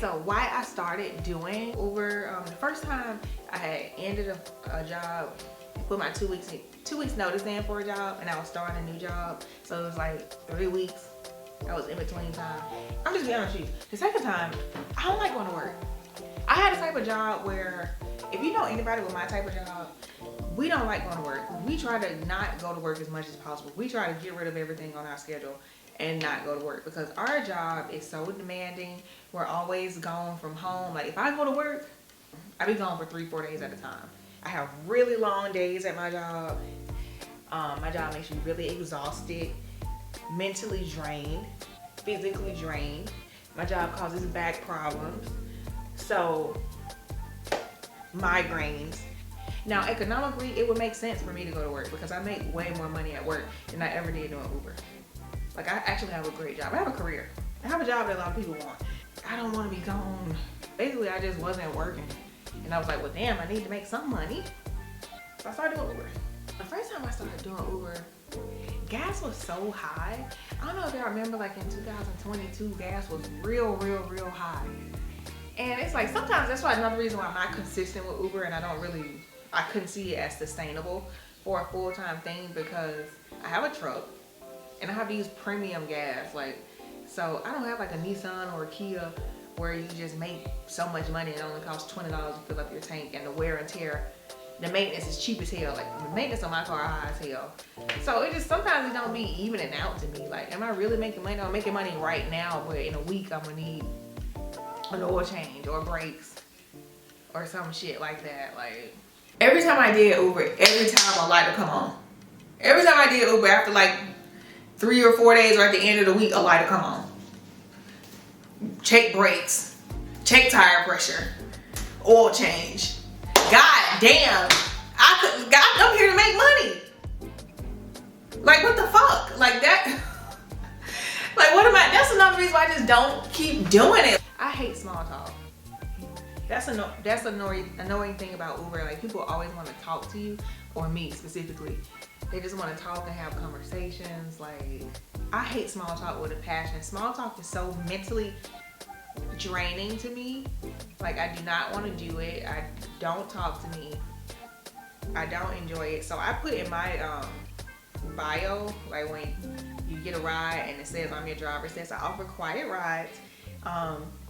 so why I started doing Uber, the first time I had ended a job, put my 2 weeks notice in for a job, and I was starting a new job. So it was like 3 weeks. That was in between time. I'm just being honest with you. The second time, I don't like going to work. I had a type of job where, if you know anybody with my type of job, we don't like going to work. We try to not go to work as much as possible. We try to get rid of everything on our schedule and not go to work, because our job is so demanding. We're always gone from home. Like if I go to work, I be gone for 3-4 days at a time. I have really long days at my job. My job makes you really exhausted, mentally drained, physically drained. My job causes back problems, so migraines. Now economically, it would make sense for me to go to work because I make way more money at work than I ever did doing Uber. Like I actually have a great job. I have a career. I have a job that a lot of people want. I don't want to be gone. Basically, I just wasn't working. And I was like, well, damn, I need to make some money. So I started doing Uber. The first time I started doing Uber, gas was so high. I don't know if y'all remember, like in 2022, gas was real high. And it's like, sometimes that's why another reason why I'm not consistent with Uber, and I couldn't see it as sustainable for a full-time thing, because I have a truck and I have to use premium gas. Like, so I don't have like a Nissan or a Kia where you just make so much money and it only costs $20 to fill up your tank, and the wear and tear, the maintenance is cheap as hell. Like the maintenance on my car are high as hell. So it just, sometimes it don't be evening out to me. Like, am I really making money? I'm making money right now, but in a week I'm gonna need an oil change or brakes or some shit like that. Like every time I did Uber, every time a light would come on. Every time I did Uber, after like 3 or 4 days or at the end of the week, a light would come on. Check brakes, check tire pressure, oil change. God damn, I come here to make money. Like what the fuck? Like that. Like what am I? That's another reason why I just don't keep doing it. I hate small talk. That's annoying thing about Uber. Like people always want to talk to you, or me specifically. They just want to talk and have conversations. Like I hate small talk with a passion. Small talk is so mentally draining to me. Like I do not want to do it. Don't talk to me. I don't enjoy it. So I put in my bio, like when you get a ride and it says I'm your driver, it says I offer quiet rides.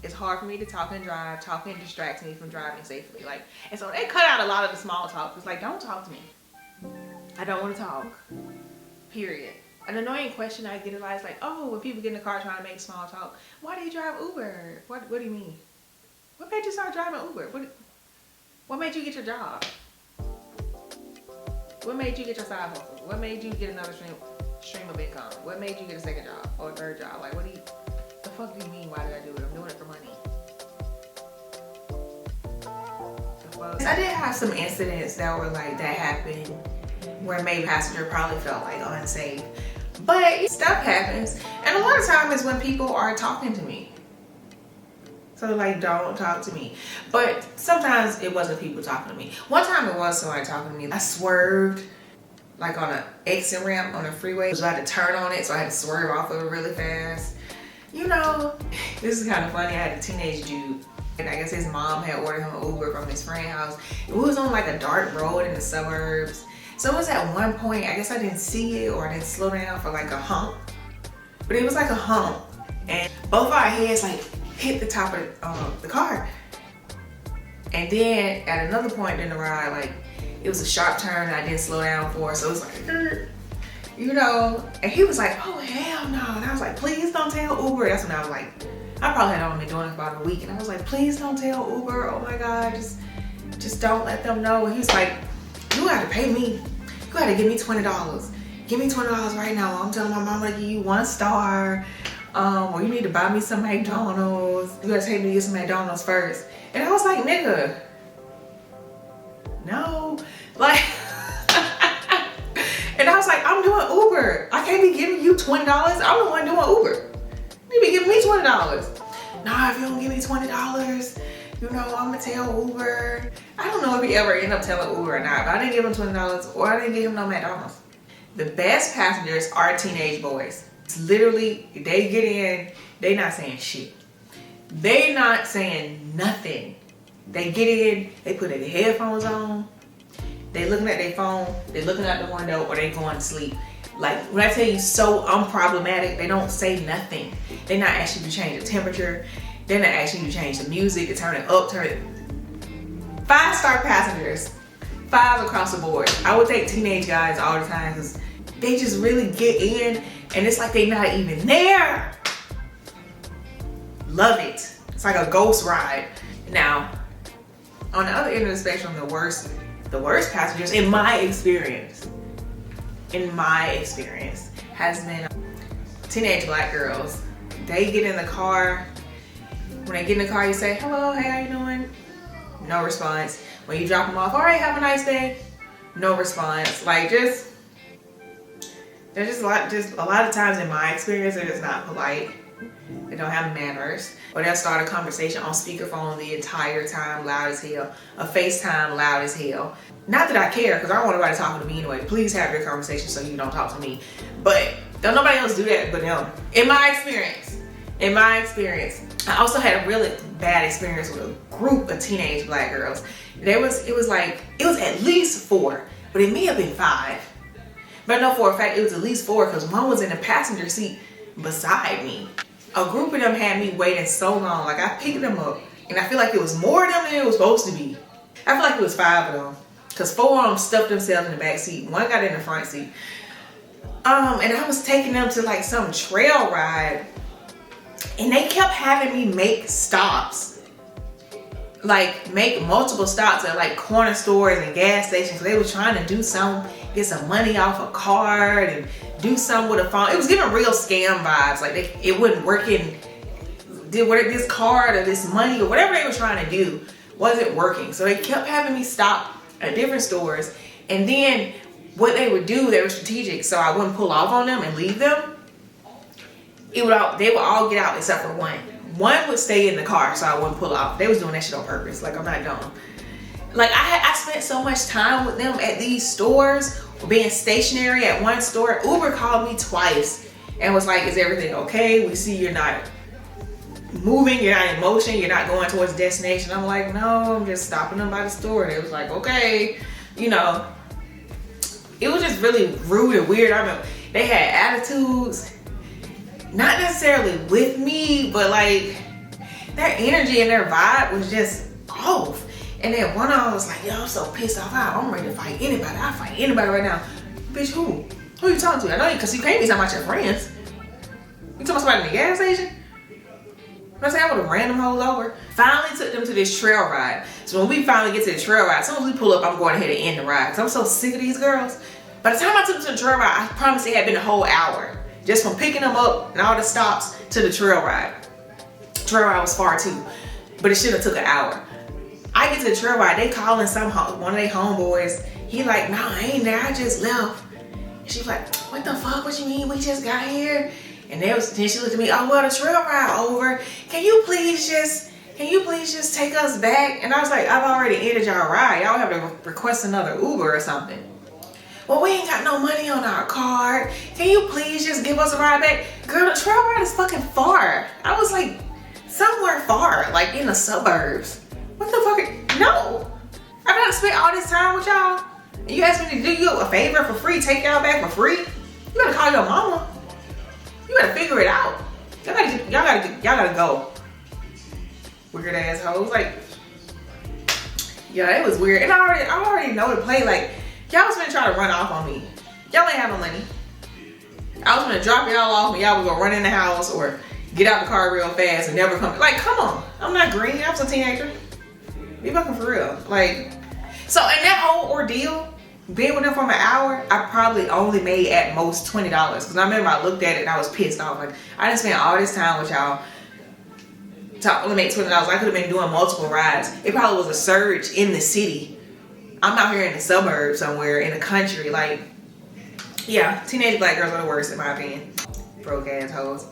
It's hard for me to talk and drive. Talking distracts me from driving safely. Like, and so they cut out a lot of the small talk. It's like, don't talk to me. I don't want to talk. Period. An annoying question I get a lot is like, oh, when people get in the car trying to make small talk, why do you drive Uber? What do you mean? What made you start driving Uber? What made you get your job? What made you get your side hustle? What made you get another stream of income? What made you get a second job or a third job? Like, the fuck do you mean, why did I do it? I'm doing it for money. I did have some incidents that happened where maybe passenger probably felt like unsafe. But stuff happens. And a lot of times it's when people are talking to me. So like, don't talk to me. But sometimes it wasn't people talking to me. One time it was somebody talking to me. I swerved like on an exit ramp on a freeway. I was about to turn on it, so I had to swerve off of it really fast. You know, this is kind of funny. I had a teenage dude, and I guess his mom had ordered him an Uber from his friend's house. It was on like a dark road in the suburbs. So it was at one point, I guess I didn't see it or I didn't slow down for like a hump. But it was like a hump. And both our heads like hit the top of the car. And then at another point in the ride, like it was a sharp turn and I didn't slow down for it. So it was like, you know, and he was like, oh hell no. And I was like, please don't tell Uber. That's when I was like, I probably had only been doing it for about a week. And I was like, please don't tell Uber. Oh my God, just don't let them know. And he was like, you gotta pay me. You gotta give me $20. Give me $20 right now. I'm telling my mama to give you 1 star. Or you need to buy me some McDonald's. You gotta take me to get some McDonald's first. And I was like, nigga, no. Like, and I was like, I'm doing Uber. I can't be giving you $20. I'm the one doing Uber. You be giving me $20. Nah, if you don't give me $20, you know, I'm gonna tell Uber. I don't know if he ever ended up telling Uber or not, but I didn't give him $20 or I didn't give him no McDonald's. The best passengers are teenage boys. It's literally, they get in, they not saying shit. They not saying nothing. They get in, they put their headphones on, they looking at their phone, they looking out the window, or they going to sleep. Like, when I tell you so unproblematic, they don't say nothing. They're not asking you to change the temperature. They're not asking you to change the music, to turn it up, turn it. 5-star passengers, 5 across the board. I would take teenage guys all the time because they just really get in and it's like they're not even there. Love it. It's like a ghost ride. Now, on the other end of the spectrum, the worst passengers, in my experience, has been teenage black girls. They get in the car. When they get in the car, you say, hello, hey, how you doing? No response. When you drop them off, all right, have a nice day. No response. Like, there's just a lot of times in my experience, they're just not polite. They don't have manners. Or they'll start a conversation on speakerphone the entire time, loud as hell. A FaceTime, loud as hell. Not that I care, because I don't want nobody talking to me anyway. Please have your conversation so you don't talk to me. But don't nobody else do that but them. In my experience, I also had a really bad experience with a group of teenage black girls. It was at least 4, but it may have been 5. But I know for a fact it was at least 4 because one was in the passenger seat beside me. A group of them had me waiting so long. Like, I picked them up and I feel like it was more of them than it was supposed to be. I feel like it was 5 of them because 4 of them stuffed themselves in the back seat. 1 got in the front seat. And I was taking them to like some trail ride and they kept having me make stops. Like, make multiple stops at like corner stores and gas stations because they were trying to do something, get some money off a card and do something with a phone. It was giving real scam vibes. Like, it wasn't working. This card or this money or whatever they were trying to do wasn't working. So they kept having me stop at different stores. And then what they would do, they were strategic. So I wouldn't pull off on them and leave them. They would all get out except for one. One would stay in the car so I wouldn't pull off. They was doing that shit on purpose. Like, I'm not dumb. Like, I spent so much time with them at these stores, being stationary at one store. Uber called me twice and was like, is everything okay? We see you're not moving, you're not in motion, you're not going towards the destination. I'm like, no, I'm just stopping them by the store. They was like, okay. You know, it was just really rude and weird. I remember they had attitudes, not necessarily with me, but like their energy and their vibe was just off. And then one of them was like, yo, I'm so pissed off. I'm ready to fight anybody. I'll fight anybody right now. Bitch, who? Who you talking to? I know you, because you can't be talking about your friends. You talking about somebody in the gas station? I say I would have ran them hoes over. Finally took them to this trail ride. So when we finally get to the trail ride, as soon as we pull up, I'm going ahead and end the ride. Because I'm so sick of these girls. By the time I took them to the trail ride, I promise it had been a whole hour. Just from picking them up and all the stops to the trail ride. Trail ride was far too. But it should have took an hour. I get to the trail ride, they calling one of their homeboys. He like, nah, I ain't there, I just left. And she was like, what the fuck, what you mean, we just got here? And then she looked at me, oh, well, the trail ride over. Can you please just take us back? And I was like, I've already ended y'all ride. Y'all have to request another Uber or something. Well, we ain't got no money on our card. Can you please just give us a ride back? Girl, the trail ride is fucking far. I was like, somewhere far, like in the suburbs. What the fuck? No. I gotta spend all this time with y'all. And you asked me to do you a favor for free, take y'all back for free? You better call your mama. You better figure it out. Y'all gotta go. Weird ass hoes. Like, yeah, it was weird. And I already know the play. Like, y'all was gonna try to run off on me. Y'all ain't have no money. I was gonna drop y'all off and y'all was gonna run in the house or get out the car real fast and never come. Like, come on. I'm not green. I was a teenager. Be fucking for real. Like, so in that whole ordeal, being with them for an hour, I probably only made at most $20. Because I remember I looked at it and I was pissed off. Like, I done spent all this time with y'all to only make $20. I could have been doing multiple rides. It probably was a surge in the city. I'm out here in the suburbs somewhere, in the country. Like, yeah, teenage black girls are the worst in my opinion. Broke ass hoes.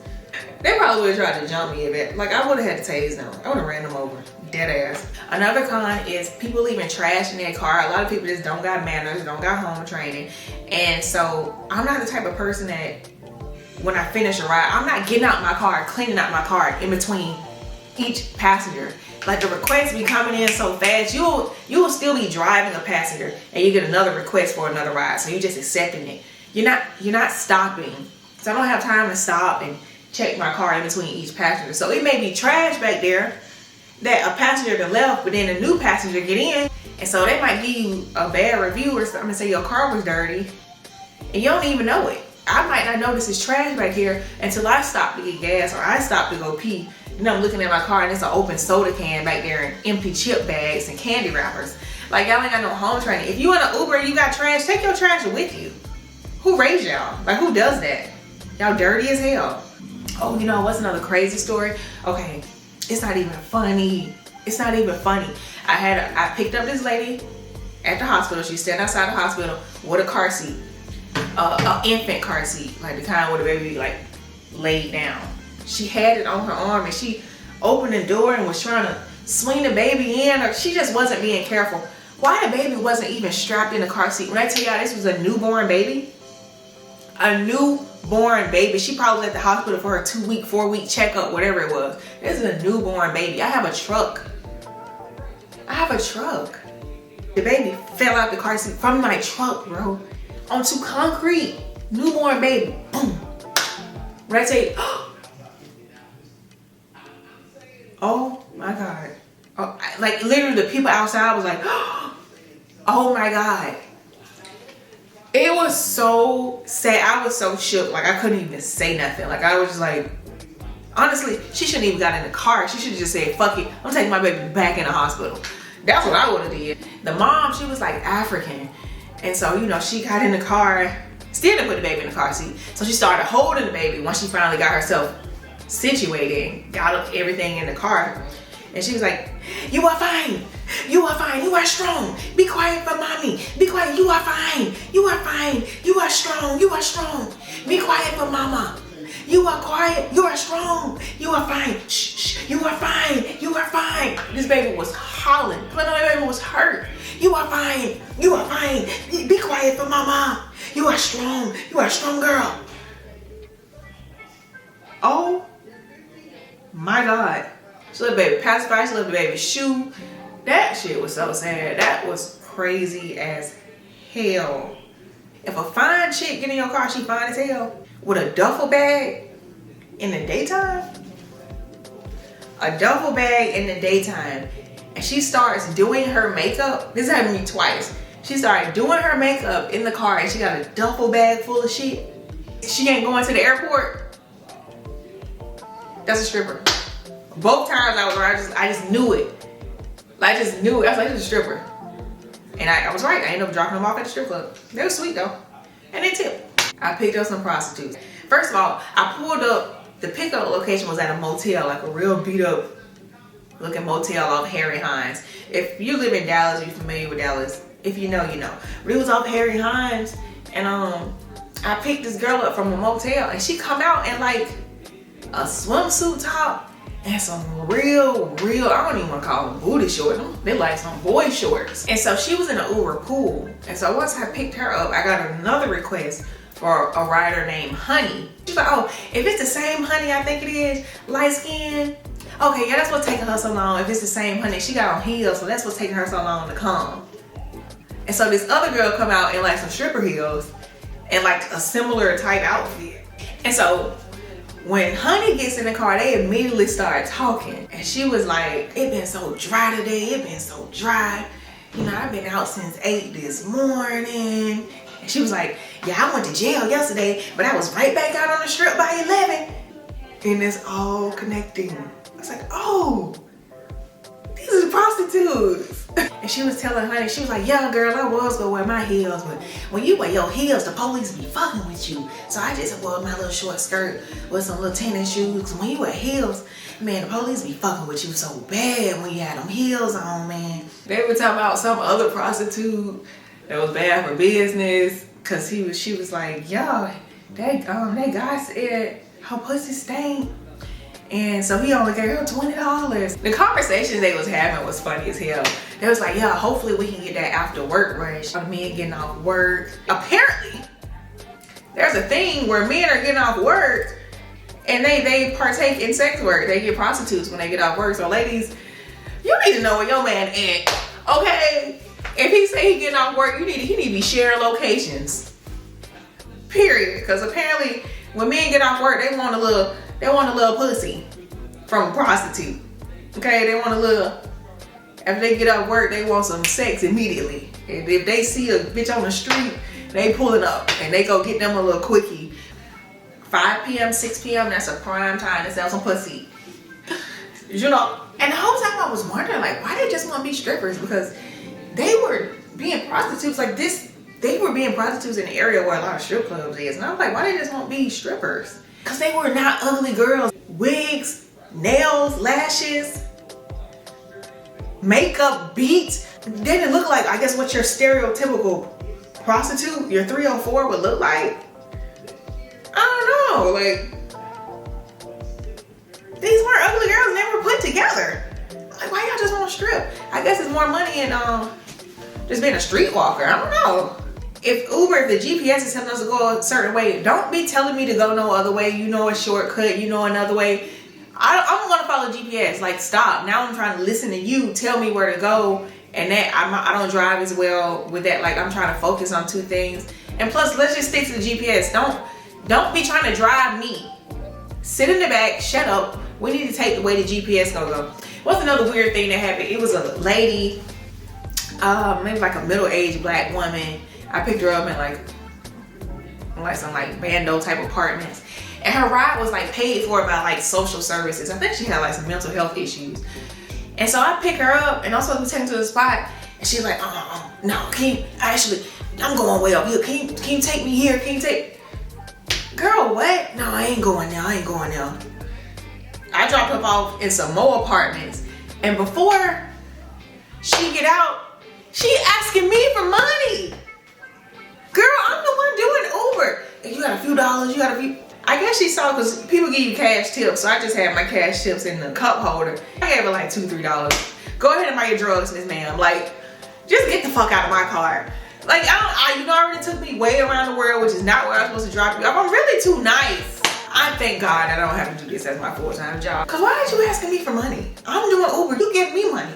They probably would have tried to jump me a bit. Like, I would have had to tase them. I would have ran them over. Dead ass. Another con is people leaving trash in their car. A lot of people just don't got manners, don't got home training. And so I'm not the type of person that when I finish a ride, I'm not getting out my car, cleaning out my car in between each passenger. Like the requests be coming in so fast, you will still be driving a passenger and you get another request for another ride. So you're just accepting it. You're not stopping. So I don't have time to stop and check my car in between each passenger. So it may be trash back there that a passenger done left, but then a new passenger get in. And so they might give you a bad review or something and say your car was dirty and you don't even know it. I might not notice it's trash back here until I stop to get gas or I stop to go pee. And I'm looking at my car and it's an open soda can back there and empty chip bags and candy wrappers. Like y'all ain't got no home training. If you in an Uber and you got trash, take your trash with you. Who raised y'all? Like who does that? Y'all dirty as hell. Oh, you know what's another crazy story? Okay, it's not even funny. It's not even funny. I picked up this lady at the hospital. She's standing outside the hospital with a car seat. An infant car seat, like the kind where the baby like laid down. She had it on her arm and she opened the door and was trying to swing the baby in, or she just wasn't being careful. Why the baby wasn't even strapped in the car seat? When I tell y'all this was a newborn baby, she probably at the hospital for her 2-week, 4-week checkup, whatever it was. This is a newborn baby. I have a truck. The baby fell out the car seat from my truck, bro, onto concrete. Newborn baby, boom. When I tell you, oh my God. Oh, like literally the people outside was like, oh my God. It was so sad. I was so shook. Like I couldn't even say nothing. Like I was just like, honestly, she shouldn't even got in the car. She should have just said, fuck it, I'm taking my baby back in the hospital. That's what I would have did. The mom, she was like African. And so, you know, she got in the car, still didn't put the baby in the car seat. So she started holding the baby once she finally got herself situated, got everything in the car. And she was like, you are fine. You are fine. You are strong. Be quiet for mommy. Be quiet. You are fine. You are fine. You are strong. You are strong. Be quiet for mama. You are quiet. You are strong. You are fine. Shh, shh. You are fine. You are fine. This baby was hollering. But no, the baby was hurt. You are fine. You are fine. Be quiet for mama. You are strong. You are a strong girl. Oh my God. She let the baby pacify. She let the baby shoe. That shit was so sad. That was crazy as hell. If a fine chick get in your car, she fine as hell. With a duffel bag in the daytime. A duffel bag in the daytime. And she starts doing her makeup. This happened to me twice. She started doing her makeup in the car and she got a duffel bag full of shit. She ain't going to the airport. That's a stripper. Both times I was around, I just knew it. I just knew it. I was like, this is a stripper. And I was right. I ended up dropping them off at the strip club. They were sweet though. And they tipped. I picked up some prostitutes. First of all, I pulled up, the pickup location was at a motel, like a real beat up looking motel off Harry Hines. If you live in Dallas, you're familiar with Dallas. If you know, you know. But it was off Harry Hines. And I picked this girl up from a motel and she come out in like a swimsuit top and some real, I don't even want to call them booty shorts. They like some boy shorts. And so she was in an Uber pool. And so once I picked her up, I got another request for a rider named Honey. She's like, oh, if it's the same Honey I think it is, light skin. Okay, yeah, that's what's taking her so long. If it's the same Honey, she got on heels, so that's what's taking her so long to come. And so this other girl come out in like some stripper heels and like a similar type outfit. And so when Honey gets in the car, they immediately start talking. And she was like, it been so dry today. It been so dry. You know, I've been out since 8 this morning. And she was like, yeah, I went to jail yesterday, but I was right back out on the strip by 11. And it's all connecting. I was like, oh, these are prostitutes. And she was telling Honey, she was like, yeah, girl, I was gonna wear my heels, but when you wear your heels, the police be fucking with you. So I just wore my little short skirt with some little tennis shoes. When you wear heels, man, the police be fucking with you so bad when you had them heels on, man. They were talking about some other prostitute that was bad for business, cause she was like, yo, that guy said her pussy stank. And so he only gave her $20. The conversation they was having was funny as hell. They was like, yeah, hopefully we can get that after work rush. The men getting off work. Apparently, there's a thing where men are getting off work and they partake in sex work. They get prostitutes when they get off work. So ladies, you need to know where your man at, okay? If he say he getting off work, he need to be sharing locations. Period. Because apparently when men get off work, they want a little pussy from a prostitute. Okay, they want a little. After they get off work, they want some sex immediately. And if they see a bitch on the street, they pull it up and they go get them a little quickie. 5 p.m., 6 p.m., that's a prime time to sell some pussy. You know, and the whole time I was wondering, like, why they just want to be strippers? Because they were being prostitutes like this. They were being prostitutes in the area where a lot of strip clubs is. And I was like, why they just want to be strippers? Because they were not ugly girls. Wigs, nails, lashes, makeup, beats. They didn't look like, I guess, what your stereotypical prostitute, your 304 would look like. I don't know, like, these weren't ugly girls, never put together. Like, why y'all just want to strip? I guess it's more money in just being a streetwalker. I don't know. If the GPS is telling us to go a certain way, don't be telling me to go no other way. You know a shortcut, you know another way. I don't want to follow GPS. Like, stop. Now I'm trying to listen to you tell me where to go, and that I don't drive as well with that. Like, I'm trying to focus on two things. And plus, let's just stick to the GPS. Don't be trying to drive me. Sit in the back, shut up. We need to take the way the GPS gonna go. What's another weird thing that happened? It was a lady, maybe like a middle-aged black woman. I picked her up in like some like bando type apartments. And her ride was like paid for by like social services. I think she had like some mental health issues. And so I pick her up and I'm supposed to take her to the spot. And she's like, no, I'm going way up here. Can you take me here? Girl, what? No, I ain't going there. I dropped her off in some more apartments. And before she get out, she asking me for money. Girl, I'm the one doing Uber. And you got a few dollars, I guess she saw, because people give you cash tips, so I just had my cash tips in the cup holder. I gave her like $2, $3. Go ahead and buy your drugs, Miss Ma'am. Like, just get the fuck out of my car. Like, you already took me way around the world, which is not where I'm supposed to drop you off. I'm really too nice. I thank God I don't have to do this as my full-time job. Cause why are you asking me for money? I'm doing Uber, you give me money.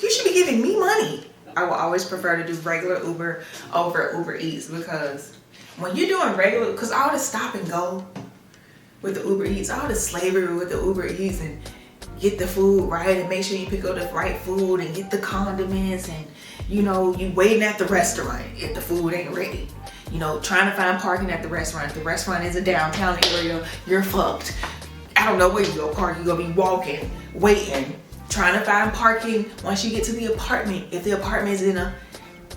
You should be giving me money. I will always prefer to do regular Uber over Uber Eats, because when you're doing regular, because all the stop and go with the Uber Eats, all the slavery with the Uber Eats, and get the food right and make sure you pick up the right food and get the condiments, and you know, you waiting at the restaurant if the food ain't ready. You know, trying to find parking at the restaurant. If the restaurant is a downtown area, you're fucked. I don't know where you go park. You're gonna be walking, waiting, trying to find parking once you get to the apartment. If the apartment is in a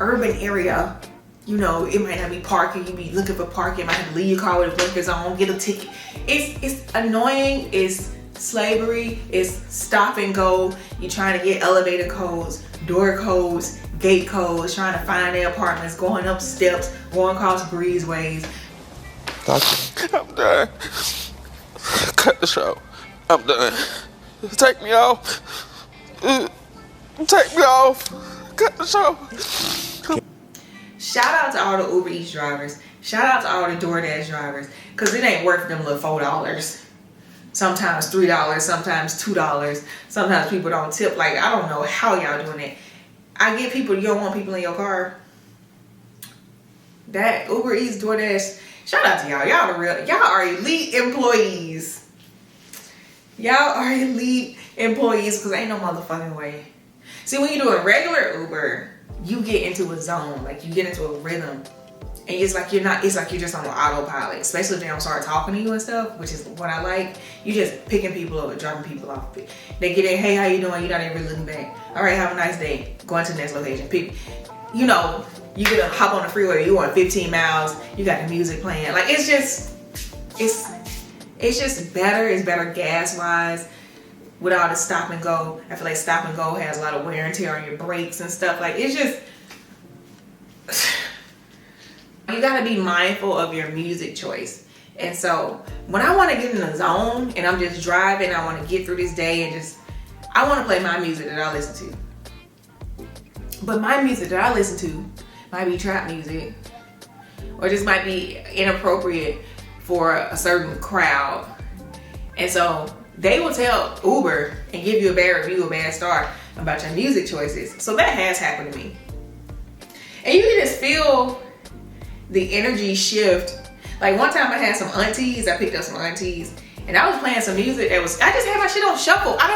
urban area, you know, it might not be parking. You be looking for parking. You might have to leave your car with the blinkers on, get a ticket. It's annoying. It's slavery. It's stop and go. You're trying to get elevator codes, door codes, gate codes, trying to find their apartments, going up steps, going across breezeways. I'm done. Cut the show. I'm done. Take me off. Take me off. Cut the show. Shout out to all the Uber Eats drivers. Shout out to all the DoorDash drivers. Because it ain't worth them little $4. Sometimes $3, sometimes $2. Sometimes people don't tip. Like, I don't know how y'all doing it. I get people, you don't want people in your car. That Uber Eats, DoorDash, shout out to y'all. Y'all are elite employees. Y'all are elite employees, because ain't no motherfucking way. See, when you do a regular Uber, you get into a zone, like you get into a rhythm. And it's like you're just on autopilot, especially if they don't start talking to you and stuff, which is what I like. You just picking people up and dropping people off. They get in, hey, how you doing? You're not even really looking back. All right, have a nice day. Going to the next location. People, you know, you get to hop on the freeway, you want 15 miles, you got the music playing. Like, it's just better. It's better gas-wise with all the stop and go. I feel like stop and go has a lot of wear and tear on your brakes and stuff. Like, it's just... You gotta be mindful of your music choice. And so when I want to get in the zone and I'm just driving, I want to get through this day and I want to play my music that I listen to. But my music that I listen to might be trap music, or just might be inappropriate for a certain crowd. And so they will tell Uber and give you a bad review, a bad star about your music choices. So that has happened to me. And you can just feel the energy shift. Like one time I had some aunties, I picked up some aunties, and I was playing some music that was, I just had my shit on shuffle. I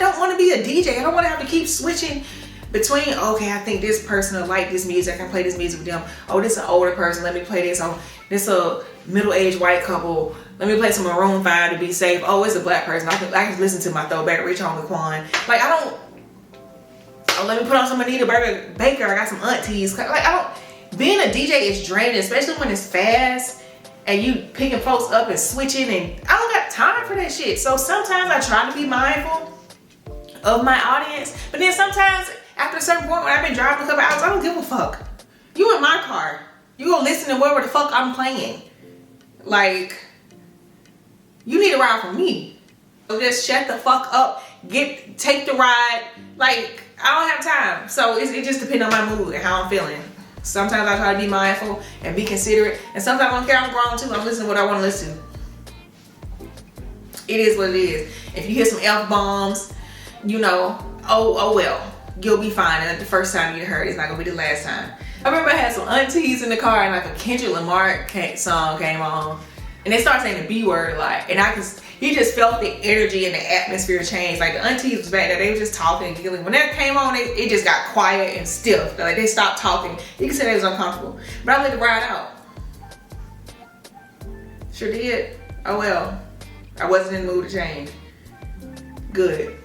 don't want to be a DJ. I don't want to have to keep switching between, okay, I think this person will like this music, I can play this music with them. Oh, this is an older person, let me play this. Oh, this is a middle-aged white couple, let me play some Maroon 5 to be safe. Oh, it's a black person, I can listen to my throwback Rich Homie Quan. Like, oh, let me put on some Anita Baker, I got some aunties. Like, being a DJ is draining, especially when it's fast and you picking folks up and switching, and I don't got time for that shit. So sometimes I try to be mindful of my audience, but then sometimes after a certain point when I've been driving a couple hours, I don't give a fuck. You in my car, you gonna listen to whatever the fuck I'm playing. Like, you need a ride from me. So just shut the fuck up, take the ride. Like, I don't have time. So it just depends on my mood and how I'm feeling. Sometimes I try to be mindful and be considerate, and sometimes I don't care, I'm grown too, I'm listening to what I want to listen to. It is what it is. If you hear some F-bombs, you know, oh well. You'll be fine. And the first time you heard it's not gonna be the last time. I remember I had some aunties in the car and like a Kendrick Lamar song came on, and they started saying the B word a lot, and you just felt the energy and the atmosphere change. Like the aunties was back there, they were just talking and giggling. When that came on, it just got quiet and stiff. Like they stopped talking. You can say they was uncomfortable, but I let it ride out. Sure did. Oh well. I wasn't in the mood to change. Good.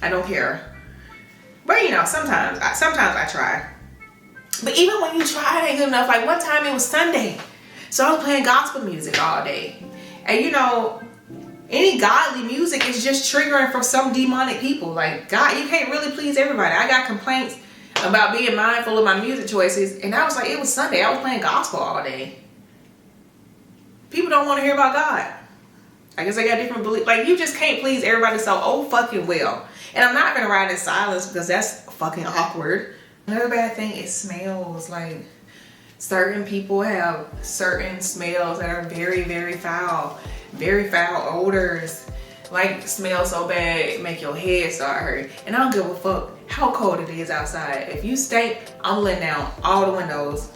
I don't care. But you know, sometimes I try. But even when you try, it ain't good enough. Like one time it was Sunday, so I was playing gospel music all day. And you know, any godly music is just triggering for some demonic people. Like, God, you can't really please everybody. I got complaints about being mindful of my music choices, and I was like, it was Sunday, I was playing gospel all day. People don't want to hear about God. I guess I got different beliefs. Like, you just can't please everybody so fucking well. And I'm not gonna ride in silence because that's fucking awkward. Another bad thing is smells. Like, certain people have certain smells that are very, very foul. Very foul odors. Like, smell so bad it make your head start hurting. And I don't give a fuck how cold it is outside. If you stink, I'm letting down all the windows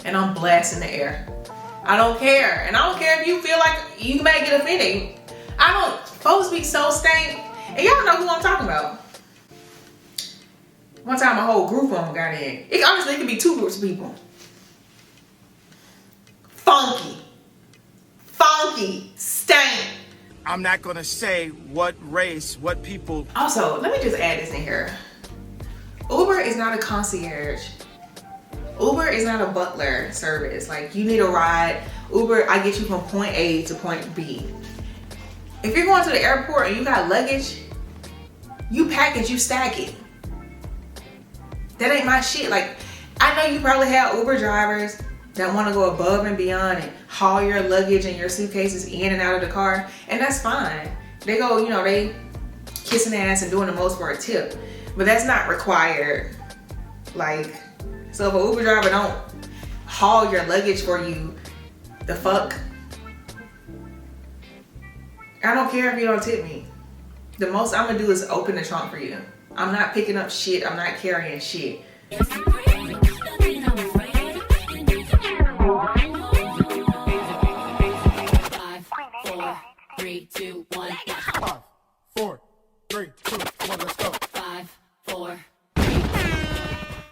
and I'm blasting the air. I don't care. And I don't care if you feel like you may get offended. Folks be so stank. And y'all know who I'm talking about. One time a whole group of them got in. Honestly, it could be two groups of people. Funky, stank. I'm not gonna say what race, what people. Also, let me just add this in here. Uber is not a concierge. Uber is not a butler service. Like, you need a ride. Uber, I get you from point A to point B. If you're going to the airport and you got luggage, you pack it, you stack it. That ain't my shit. Like, I know you probably have Uber drivers that want to go above and beyond and haul your luggage and your suitcases in and out of the car, and that's fine. They go, you know, they kissing ass and doing the most for a tip, but that's not required. Like, so if an Uber driver don't haul your luggage for you, the fuck? I don't care if you don't tip me. The most I'm gonna do is open the trunk for you. I'm not picking up shit. I'm not carrying shit. 5, 4, 3, 2, 1. 5, 4, 3, 2, 1, let's go.